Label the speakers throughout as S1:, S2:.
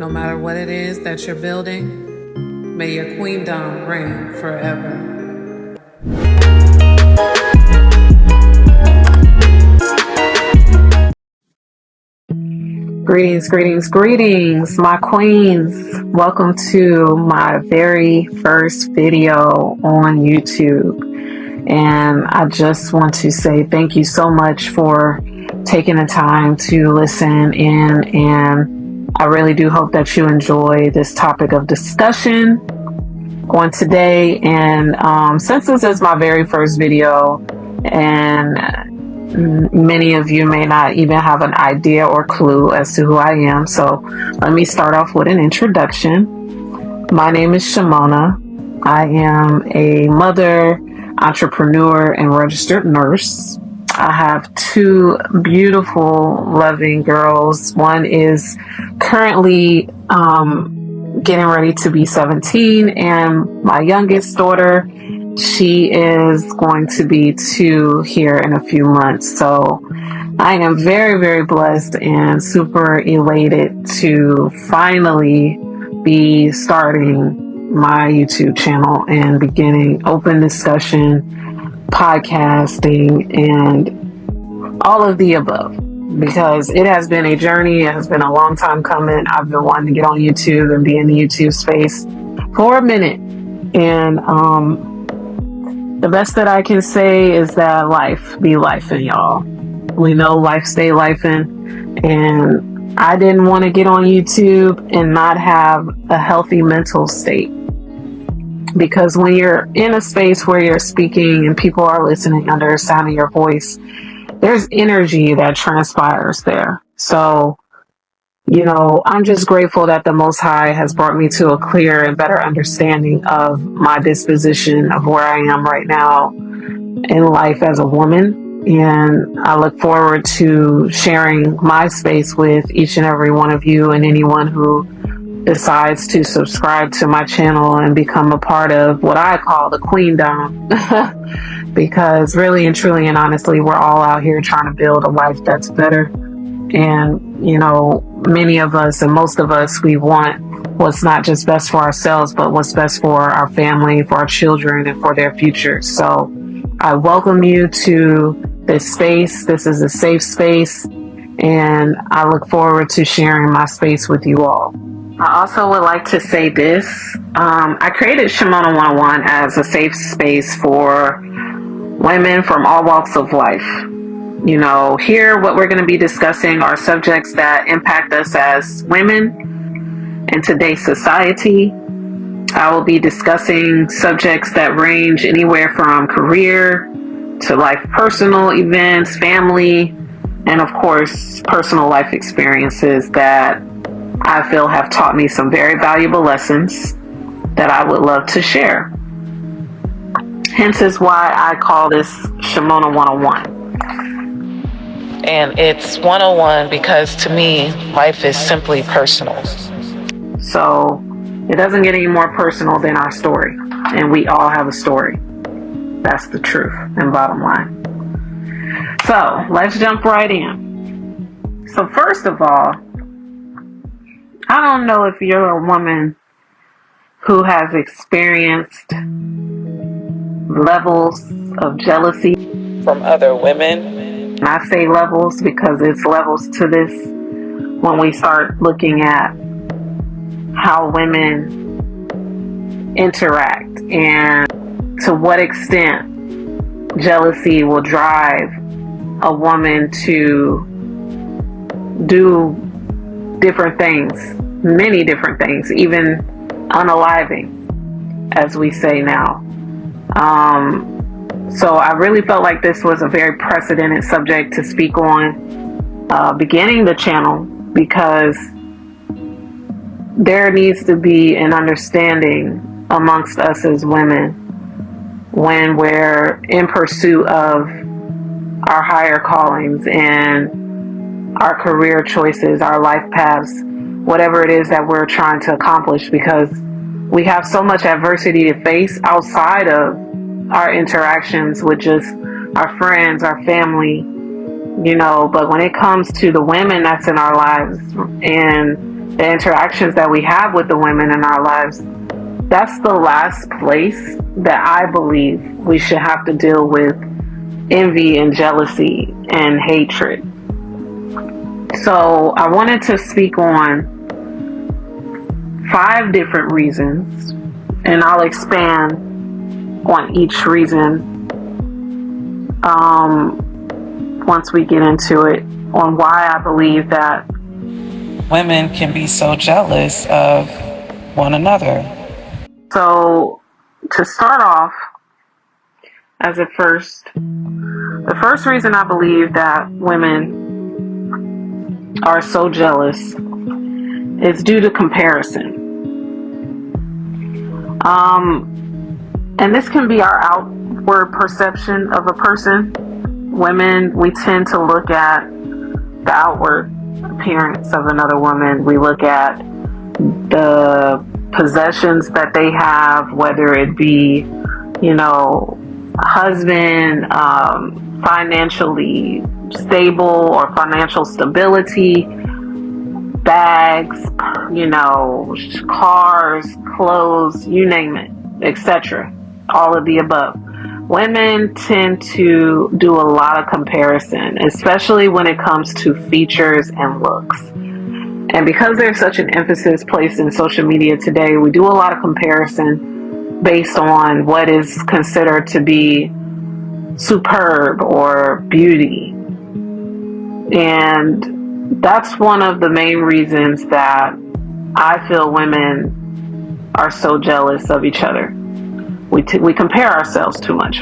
S1: no matter what it is that you're building, may your queendom reign forever. Greetings, my queens. Welcome to my very first video on YouTube. And I just want to say thank you so much for taking the time to listen in. And I really do hope that you enjoy this topic of discussion on today. And since this is my very first video, and many of you may not even have an idea or clue as to who I am. So let me start off with an introduction. My name is Shimona. I am a mother, entrepreneur, and registered nurse. I have two beautiful, loving girls. One is currently getting ready to be 17, and my youngest daughter, she is going to be 2 here in a few months. So I am very, very blessed and super elated to finally be starting my YouTube channel and beginning open discussion, podcasting, and all of the above. Because it has been a journey. It has been a long time coming. I've been wanting to get on YouTube and be in the YouTube space for a minute. And the best that I can say is that life be lifing, y'all. We know life stay lifing, and I didn't want to get on YouTube and not have a healthy mental state. Because when you're in a space where you're speaking and people are listening under the sound of your voice, there's energy that transpires there. So, you know, I'm just grateful that the Most High has brought me to a clear and better understanding of my disposition of where I am right now in life as a woman. And I look forward to sharing my space with each and every one of you and anyone who decides to subscribe to my channel and become a part of what I call the queendom. Because really and truly and honestly, we're all out here trying to build a life that's better. And, you know, many of us and most of us, we want what's not just best for ourselves, but what's best for our family, for our children, and for their future. So I welcome you to this space. This is a safe space, and I look forward to sharing my space with you all. I also would like to say this. I created Shimona 101 as a safe space for women from all walks of life. You know, here what we're going to be discussing are subjects that impact us as women in today's society. I will be discussing subjects that range anywhere from career to life, personal events, family, and of course, personal life experiences that I feel have taught me some very valuable lessons that I would love to share. Hence is why I call this Shimona 101. And it's 101 because to me, life is simply personal. So it doesn't get any more personal than our story. And we all have a story. That's the truth and bottom line. So let's jump right in. So first of all, I don't know if you're a woman who has experienced levels of jealousy from other women. And I say levels because it's levels to this when we start looking at how women interact and to what extent jealousy will drive a woman to do different things, many different things, even unaliving, as we say now. So I really felt like this was a very precedented subject to speak on beginning the channel, because there needs to be an understanding amongst us as women when we're in pursuit of our higher callings and our career choices, our life paths, whatever it is that we're trying to accomplish, because we have so much adversity to face outside of our interactions with just our friends, our family, you know. But when it comes to the women that's in our lives and the interactions that we have with the women in our lives, that's the last place that I believe we should have to deal with envy and jealousy and hatred. So I wanted to speak on 5 different reasons, and I'll expand on each reason once we get into it, on why I believe that
S2: women can be so jealous of one another.
S1: So to start off, as the first reason I believe that women are so jealous is due to comparison. And this can be our outward perception of a person. Women, we tend to look at the outward appearance of another woman. We look at the possessions that they have, whether it be, husband, financially stable or financial stability, bags, cars, clothes, you name it, etc. All of the above. Women tend to do a lot of comparison, especially when it comes to features and looks. And because there's such an emphasis placed in social media today, we do a lot of comparison based on what is considered to be superb or beauty. And that's one of the main reasons that I feel women are so jealous of each other. We compare ourselves too much.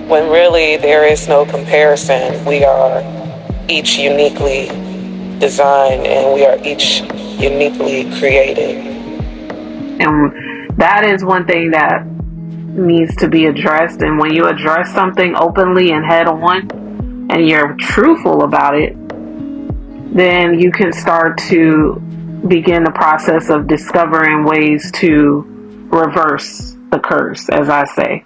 S1: When
S2: really there is no comparison. We are each uniquely designed and we are each uniquely created.
S1: And that is one thing that needs to be addressed. And when you address something openly and head on and you're truthful about it, then you can start to begin the process of discovering ways to reverse the curse, as I say.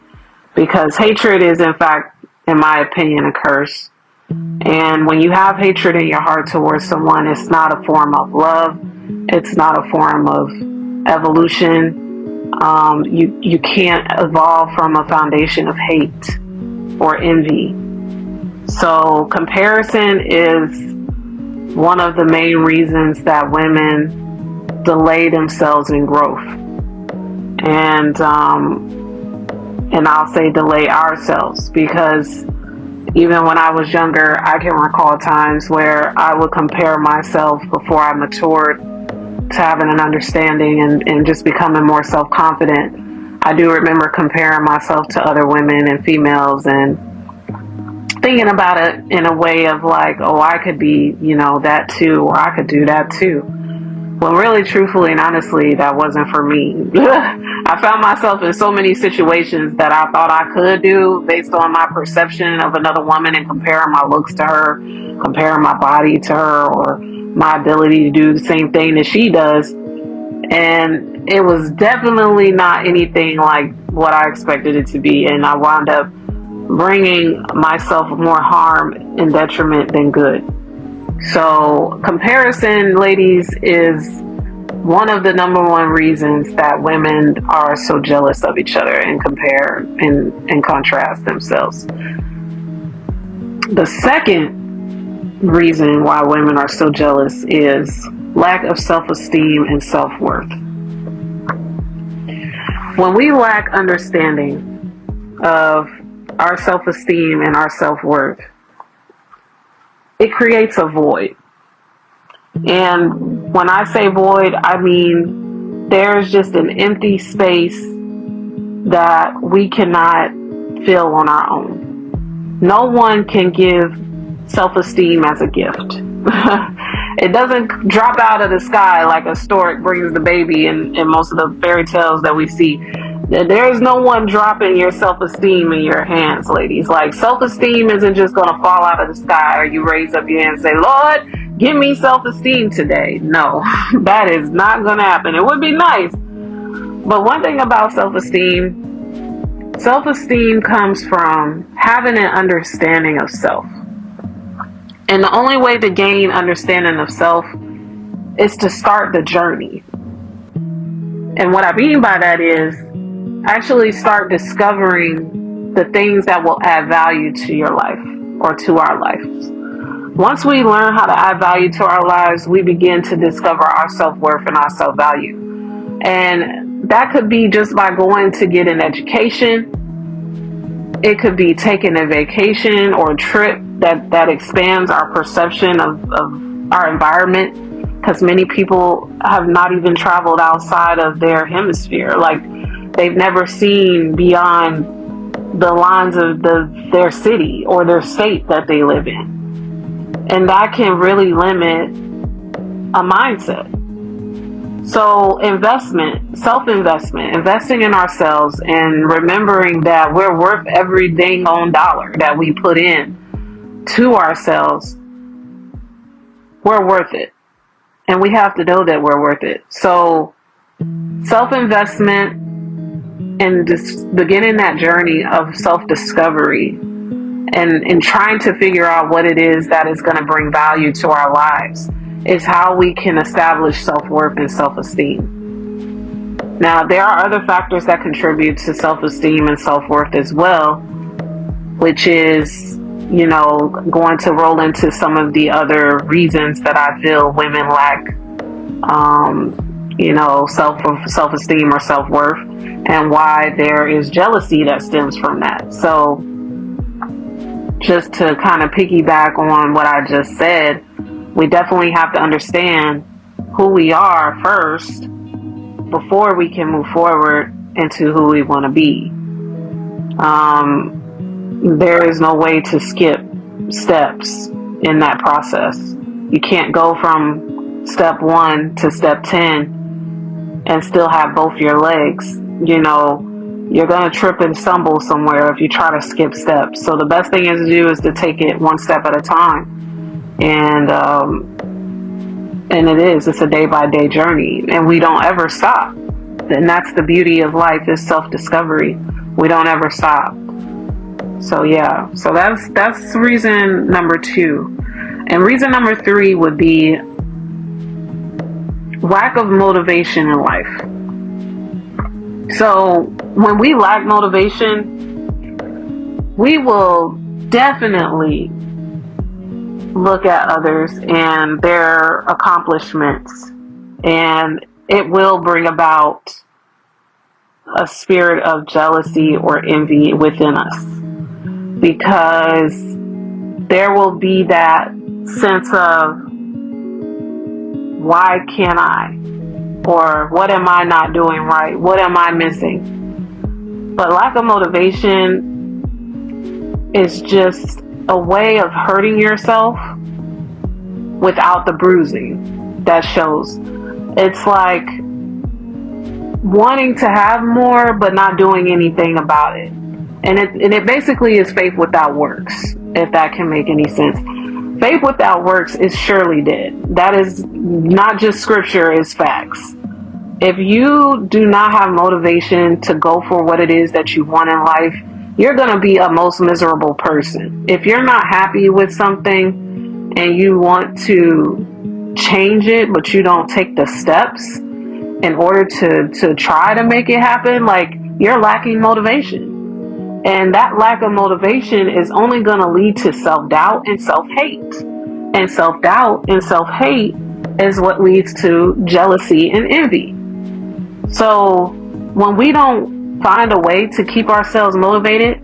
S1: Because hatred is, in fact, in my opinion, a curse. And when you have hatred in your heart towards someone, it's not a form of love. It's not a form of evolution. You can't evolve from a foundation of hate or envy. So comparison is one of the main reasons that women delay themselves in growth. And I'll say delay ourselves, because even when I was younger, I can recall times where I would compare myself before I matured to having an understanding and just becoming more self-confident. I do remember comparing myself to other women and females and thinking about it in a way of like, oh, I could be, that too, or I could do that too. Well, really, truthfully and honestly, that wasn't for me. I found myself in so many situations that I thought I could do based on my perception of another woman and comparing my looks to her, comparing my body to her, or my ability to do the same thing that she does. And it was definitely not anything like what I expected it to be. And I wound up bringing myself more harm and detriment than good. So comparison, ladies, is one of the number one reasons that women are so jealous of each other and compare and contrast themselves. The second reason why women are so jealous is lack of self-esteem and self-worth. When we lack understanding of our self-esteem and our self-worth, it creates a void. And when I say void, I mean there's just an empty space that we cannot fill on our own. No one can give self-esteem as a gift. It doesn't drop out of the sky like a stork brings the baby in most of the fairy tales that we see. There's no one dropping your self-esteem in your hands, ladies. Like, self-esteem isn't just going to fall out of the sky or you raise up your hand and say, Lord, give me self-esteem today. No, that is not going to happen. It would be nice. But one thing about self-esteem comes from having an understanding of self. And the only way to gain understanding of self is to start the journey. And what I mean by that is actually start discovering the things that will add value to your life or to our lives. Once we learn how to add value to our lives, we begin to discover our self-worth and our self-value. And that could be just by going to get an education. It could be taking a vacation or a trip that expands our perception of our environment, because many people have not even traveled outside of their hemisphere. Like, they've never seen beyond the lines of their city or their state that they live in. And that can really limit a mindset. So self-investment, investing in ourselves and remembering that we're worth every dang on dollar that we put in to ourselves. We're worth it. And we have to know that we're worth it. So self-investment and just beginning that journey of self-discovery and trying to figure out what it is that is going to bring value to our lives is how we can establish self-worth and self-esteem. Now, there are other factors that contribute to self-esteem and self-worth as well, which is, going to roll into some of the other reasons that I feel women lack, self-esteem or self-worth, and why there is jealousy that stems from that. So, just to kind of piggyback on what I just said, we definitely have to understand who we are first before we can move forward into who we want to be. There is no way to skip steps in that process. You can't go from step 1 to step 10 and still have both your legs. You're going to trip and stumble somewhere if you try to skip steps. So the best thing to do is to take it one step at a time. And it's a day-by-day journey, and we don't ever stop. And that's the beauty of life, is self-discovery. We don't ever stop. So that's reason number 2. And reason number 3 would be lack of motivation in life. So when we lack motivation, we will definitely look at others and their accomplishments, and it will bring about a spirit of jealousy or envy within us, because there will be that sense of, why can't I? Or what am I not doing right? What am I missing? But lack of motivation is just a way of hurting yourself without the bruising that shows. It's like wanting to have more but not doing anything about it. And it basically is faith without works, if that can make any sense. Faith without works is surely dead. That is not just scripture, it's facts. If you do not have motivation to go for what it is that you want in life, you're going to be a most miserable person. If you're not happy with something and you want to change it, but you don't take the steps in order to try to make it happen, like, you're lacking motivation. And that lack of motivation is only going to lead to self-doubt and self-hate. And self-doubt and self-hate is what leads to jealousy and envy. So when we don't find a way to keep ourselves motivated,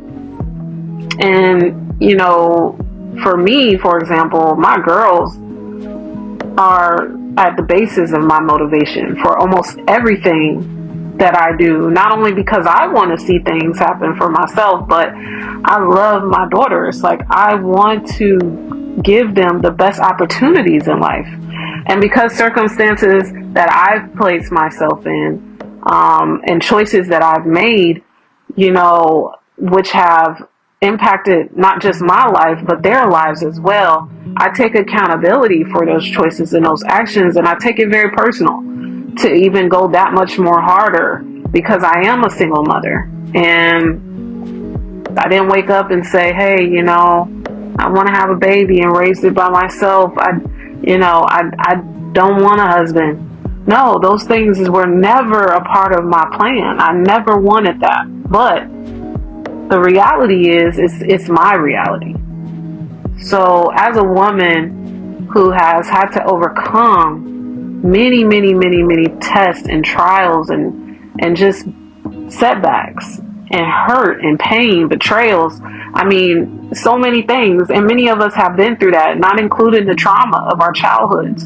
S1: and, for me, for example, my girls are at the basis of my motivation for almost everything that I do, not only because I want to see things happen for myself, but I love my daughters. Like, I want to give them the best opportunities in life. And because circumstances that I've placed myself in, and choices that I've made, which have impacted not just my life, but their lives as well, I take accountability for those choices and those actions, and I take it very personal to even go that much more harder, because I am a single mother, and I didn't wake up and say, hey, I want to have a baby and raise it by myself. I don't want a husband. No, those things were never a part of my plan. I never wanted that. But the reality is, it's my reality. So as a woman who has had to overcome many, many, many, many tests and trials and just setbacks and hurt and pain, betrayals, I mean, so many things. And many of us have been through that, not including the trauma of our childhoods.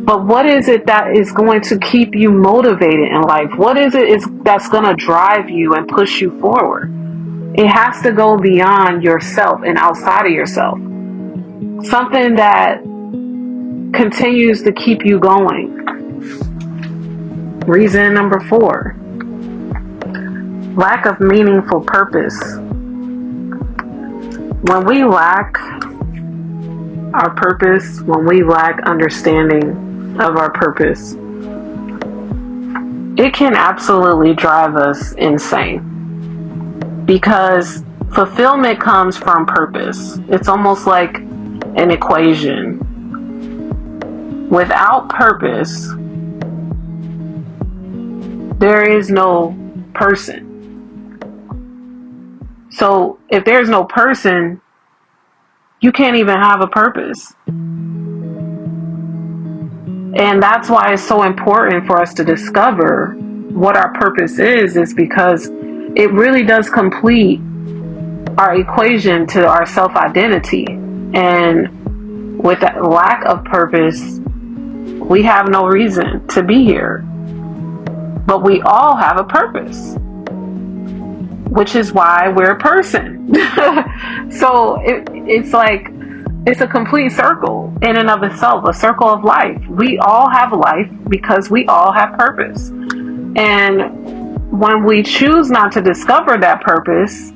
S1: But what is it that is going to keep you motivated in life? What is it that's going to drive you and push you forward? It has to go beyond yourself and outside of yourself. Something that continues to keep you going. Reason number 4. Lack of meaningful purpose. When we lack our purpose, when we lack understanding of our purpose, it can absolutely drive us insane. Because fulfillment comes from purpose. It's almost like an equation. Without purpose, there is no person. So if there's no person, you can't even have a purpose. And that's why it's so important for us to discover what our purpose is because it really does complete our equation to our self-identity. And with that lack of purpose, we have no reason to be here. But we all have a purpose, which is why we're a person. So it's like, it's a complete circle in and of itself, a circle of life. We all have life because we all have purpose. And when we choose not to discover that purpose,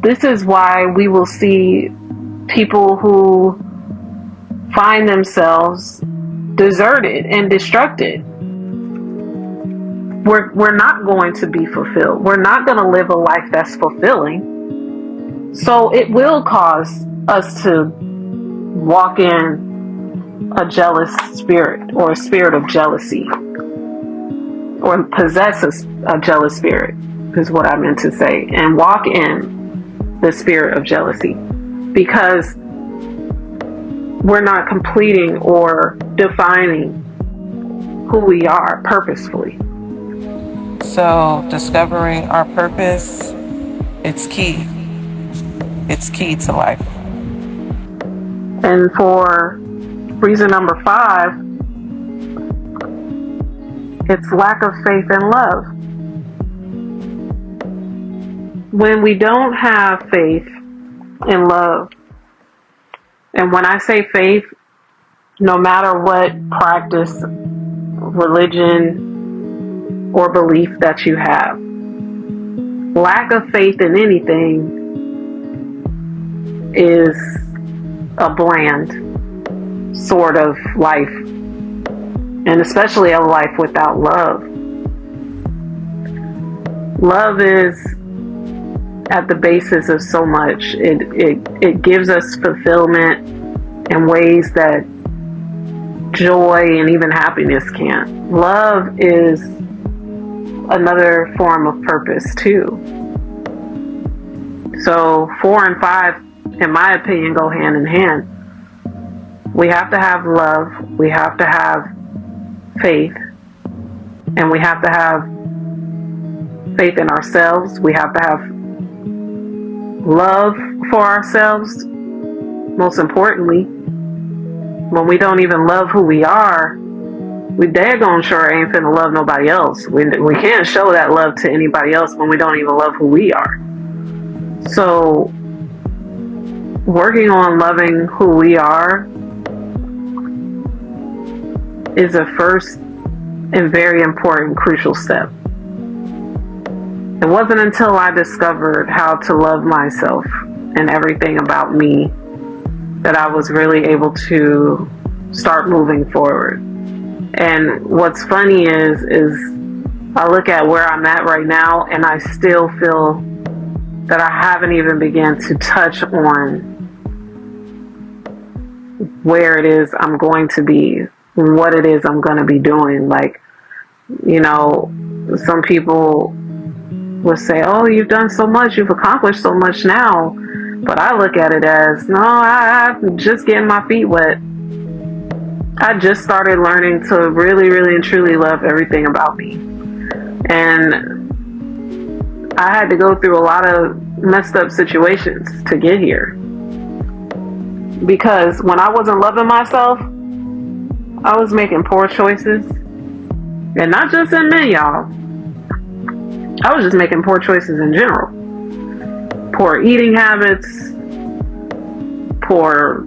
S1: this is why we will see people who find themselves deserted and destructed. We're not going to be fulfilled. We're not going to live a life that's fulfilling. So it will cause us to walk in a jealous spirit or a spirit of jealousy, or possess a jealous spirit is what I meant to say, and walk in the spirit of jealousy because we're not completing or defining who we are purposefully.
S2: So discovering our purpose, it's key. It's key to life.
S1: And for reason number 5, it's lack of faith and love. When we don't have faith and love, and when I say faith, no matter what practice, religion, or belief that you have, lack of faith in anything is a bland sort of life. And especially a life without love. Love is at the basis of so much. It gives us fulfillment in ways that joy and even happiness can't. Love is another form of purpose too. So 4 and 5, in my opinion, go hand in hand. We have to have love. We have to have faith, and we have to have faith in ourselves. We have to have love for ourselves. Most importantly, when we don't even love who we are, we daggone sure ain't finna love nobody else. We can't show that love to anybody else when we don't even love who we are. So working on loving who we are is a first and very important, crucial step. It wasn't until I discovered how to love myself and everything about me that I was really able to start moving forward. And what's funny is I look at where I'm at right now and I still feel that I haven't even begun to touch on where it is I'm going to be, what it is I'm going to be doing. Like, you know, some people would say, oh, you've done so much, you've accomplished so much now. But I look at it as, no, I'm just getting my feet wet. I just started learning to really, really and truly love everything about me. And I had to go through a lot of messed up situations to get here. Because when I wasn't loving myself, I was making poor choices. And not just in men, y'all. I was just making poor choices in general. Poor eating habits, poor,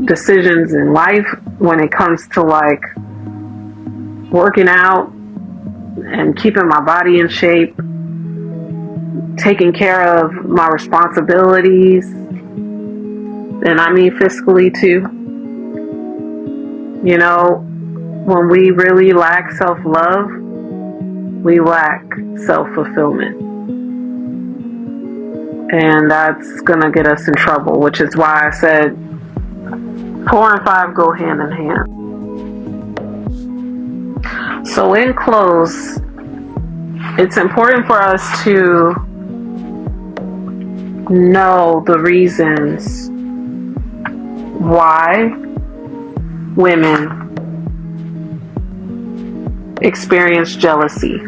S1: decisions in life when it comes to like working out and keeping my body in shape, taking care of my responsibilities, and I mean fiscally too. When we really lack self-love, we lack self-fulfillment. And that's gonna get us in trouble, which is why I said 4 and 5 go hand in hand. So in close, it's important for us to know the reasons why women experience jealousy,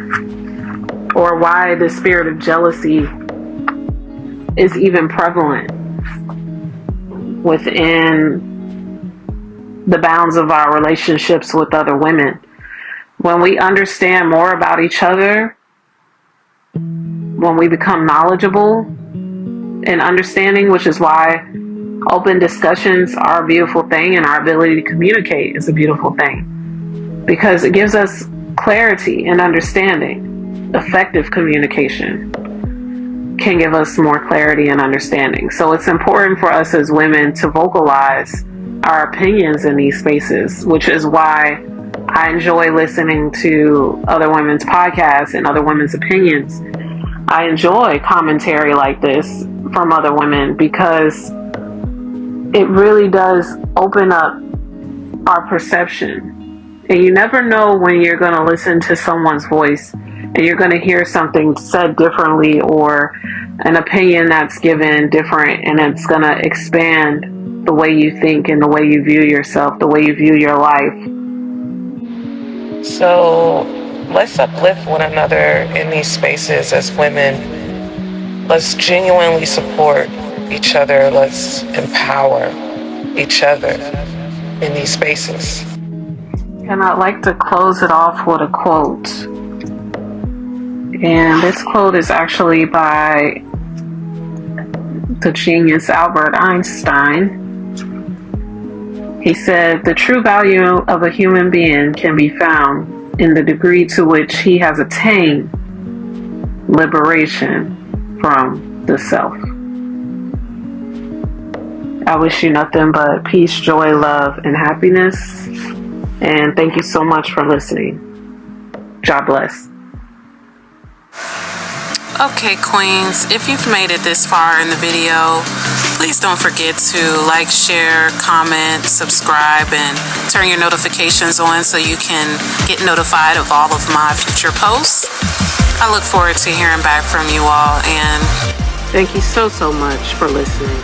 S1: or why the spirit of jealousy is even prevalent within the bounds of our relationships with other women. When we understand more about each other, when we become knowledgeable and understanding, which is why open discussions are a beautiful thing, and our ability to communicate is a beautiful thing, because it gives us clarity and understanding. Effective communication can give us more clarity and understanding. So it's important for us as women to vocalize our opinions in these spaces, which is why I enjoy listening to other women's podcasts and other women's opinions. I enjoy commentary like this from other women, because it really does open up our perception. And you never know when you're going to listen to someone's voice and you're going to hear something said differently, or an opinion that's given different, and it's going to expand the way you think and the way you view yourself, the way you view your life.
S2: So let's uplift one another in these spaces as women. Let's genuinely support each other. Let's empower each other in these spaces.
S1: And I'd like to close it off with a quote. And this quote is actually by the genius Albert Einstein. He said, "The true value of a human being can be found in the degree to which he has attained liberation from the self." I wish you nothing but peace, joy, love, and happiness. And thank you so much for listening. God bless.
S3: Okay, queens, if you've made it this far in the video, please don't forget to like, share, comment, subscribe, and turn your notifications on so you can get notified of all of my future posts. I look forward to hearing back from you all, and
S1: thank you so much for listening.